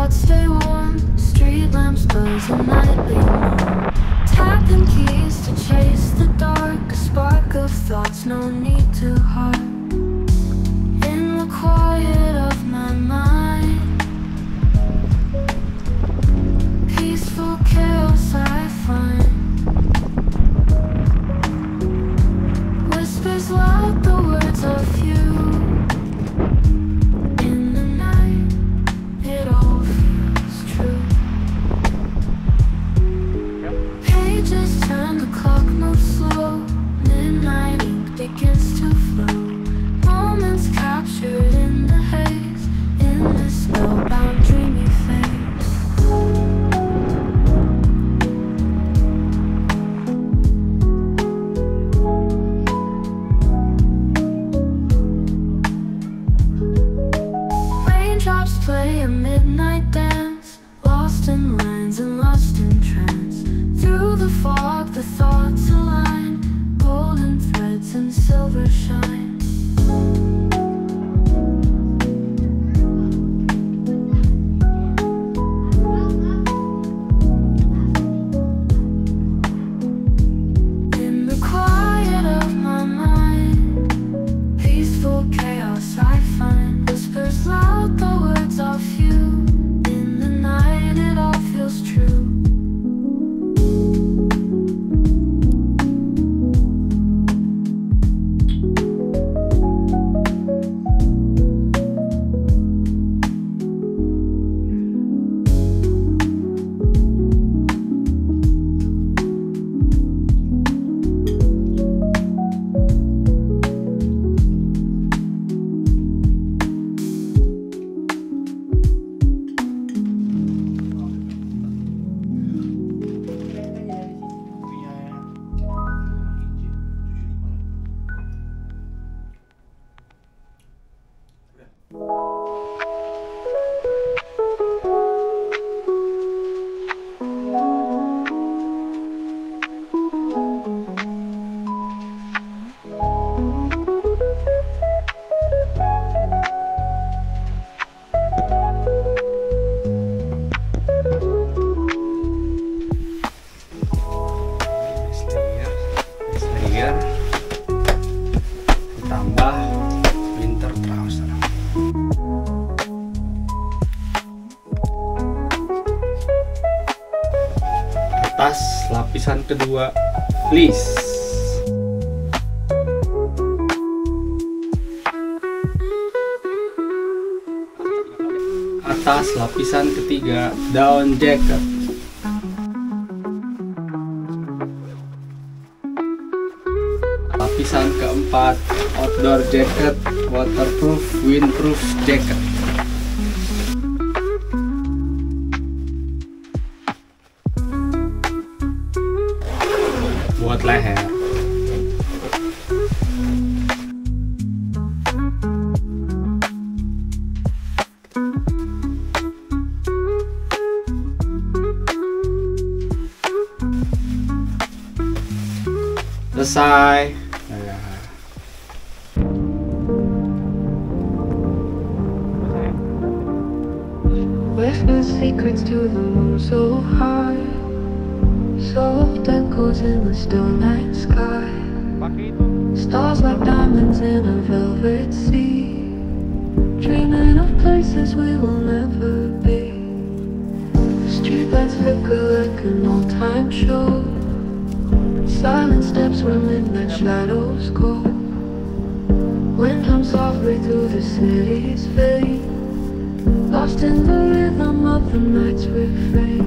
hearts stay warm, street lamps buzz a nightly moon. Tapping keys to chase the dark, a spark of thoughts, no need to hide. In the quiet of my mind, peaceful chaos I find. Whispers loud the words of you. In the night, it all feels true. Pages turn, the clock moves slow. Midnight ink begins to flow. Moments captured in the haze, in this spellbound dreamy face. Raindrops play a midnight dance, lost in lines and lost in trance. Through the fog the thoughts align, golden threads and silver shine. In the quiet of my mind, peaceful chaos I find. Whispers loud the words of you. In the night it all feels true. Ditambah winter trouser. Atas lapisan kedua fleece. Atas lapisan ketiga down jacket. Lapisan keempat outdoor jacket, waterproof, windproof jacket. Buat leher. Selesai. Whisper secrets to the moon so high, soft echoes in the still night sky. Stars like diamonds in a velvet sea, dreaming of places we will never be. Streetlights flicker like an old-time show, silent steps where midnight shadows go. Wind hums softly through the city's vein, lost in the rhythm of the night's refrain.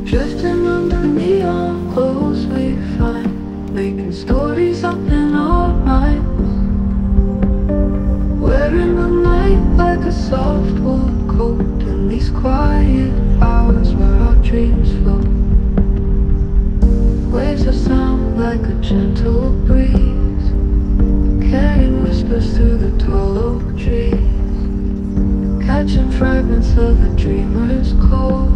Drifting under neon clothes we find, making stories up in our minds. Wearing the night like a soft wool coat, in these quiet hours where our dreams float. Waves of sound like a gentle breeze, carrying whispers through the tall oak trees, catching fragments of a dreamer's call.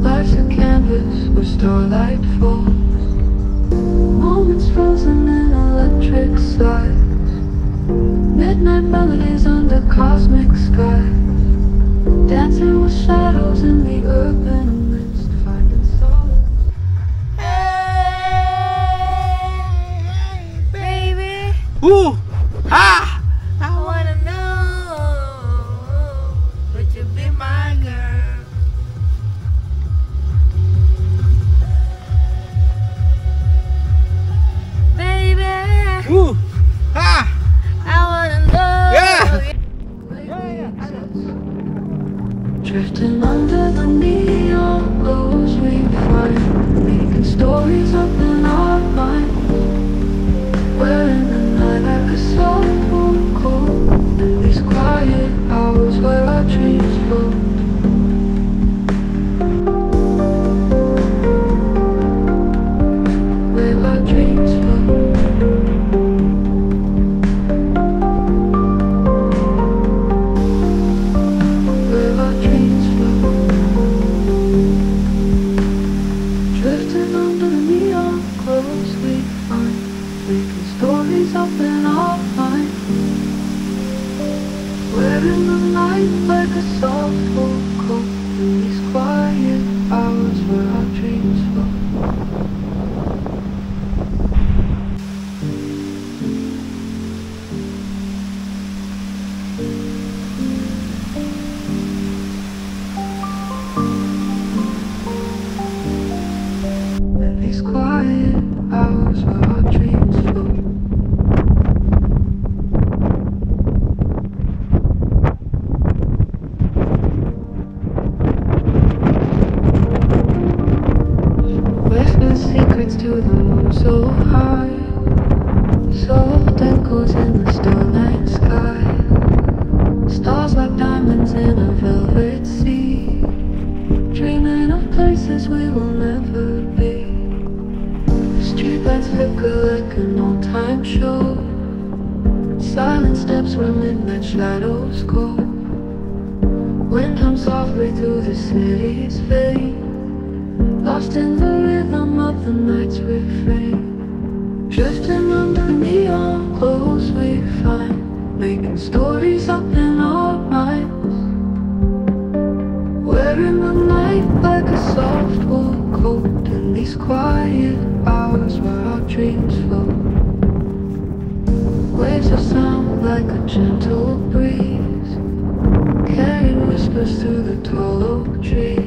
Life's a canvas where starlight falls, moments frozen in electric skies, midnight melodies under cosmic skies, dancing with shadows in the urban mist, finding solace. Hey, baby, Ah! I wanna know, would you be my girl? Baby, Ah! I wanna know. Yeah. Drifting under the neon glows we find, making stories up in our minds. We're in the night like a soulful cold, in these quiet hours where our dreams float. Where our dreams float. Where our dreams float. Drifting under the neon glows we find, making stories up in our minds. We're in the night like a soulful cold, in these quiet hours where our dreams float. In these quiet hours where our dreams float. Whispering secrets to the moon so high, soft echoes in the starlight sky. Stars like diamonds in a velvet sea, dreaming of places we will never be. Streetlights flicker like an old-time show, silent steps where midnight shadows go. Wind hums softly through the city's vein, lost in the rhythm of the night's refrain. Drifting under neon glows we find, making stories up in our minds. We're in the night like a soft wool coat, in these quiet hours where our dreams float. Waves of sound like a gentle breeze, carrying whispers through the tall oak trees.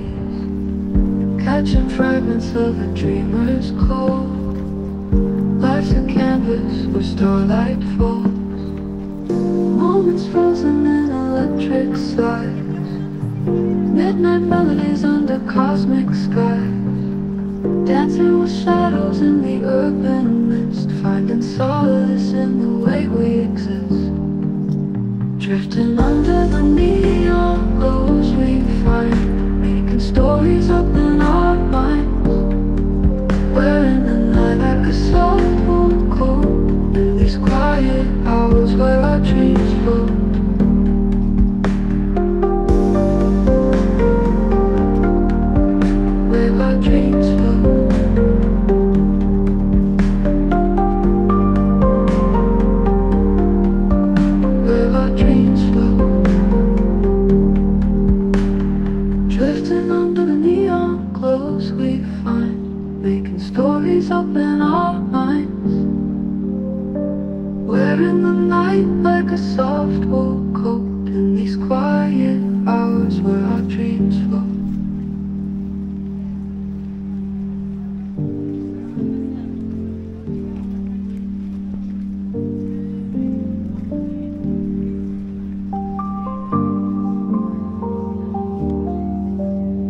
Catching fragments of a dreamer's code, life's a canvas where starlight falls. Moments frozen in electric skies, midnight melodies under cosmic skies. Dancing with shadows in the urban mist, finding solace in the way we exist. Drifting under the neon glows we find, making stories up in our minds. We're in the night like a soulful cold, in these quiet hours where our dreams float. Where our dreams float. Where our dreams float. Drifting under the neon glows we find, making stories up in our minds. We're in the night like a soft wool coat, in these quiet hours where our dreams float.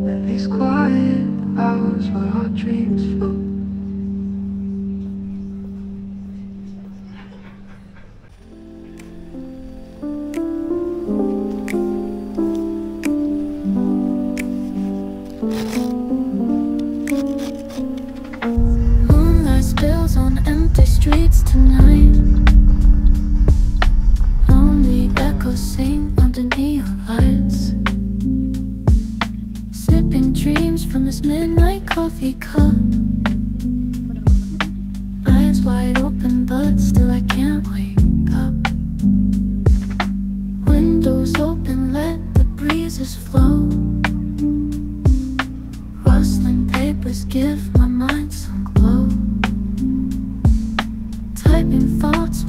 In these quiet hours where our dreams float. Moonlight spills on empty streets tonight. Only echoes sing under neon lights. Sipping dreams from this midnight coffee cup. Eyes wide open, but still I can't wake up. Windows open, let the breezes flow.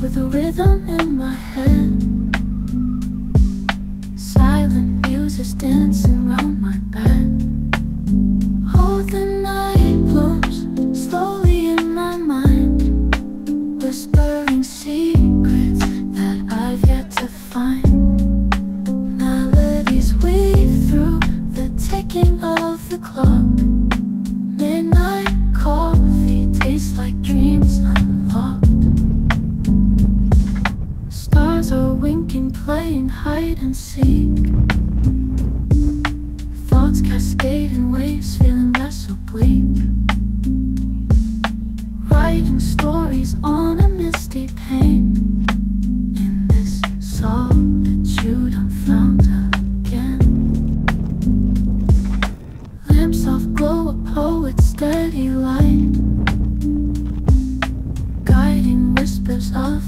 with a rhythm in my head. Silent muses dancing round my bed. Oh, the night blooms slowly in my mind, whispering secrets that I've yet to find. Melodies weave through the ticking of the clock. Midnight coffee tastes like dreams unlocked. Stars are winking, playing hide and seek. Thoughts cascade in waves, feeling less oblique. Writing stories on a misty pane. In this solitude I'm found again. Lamp soft glow, a poet's steady light, guiding whispers of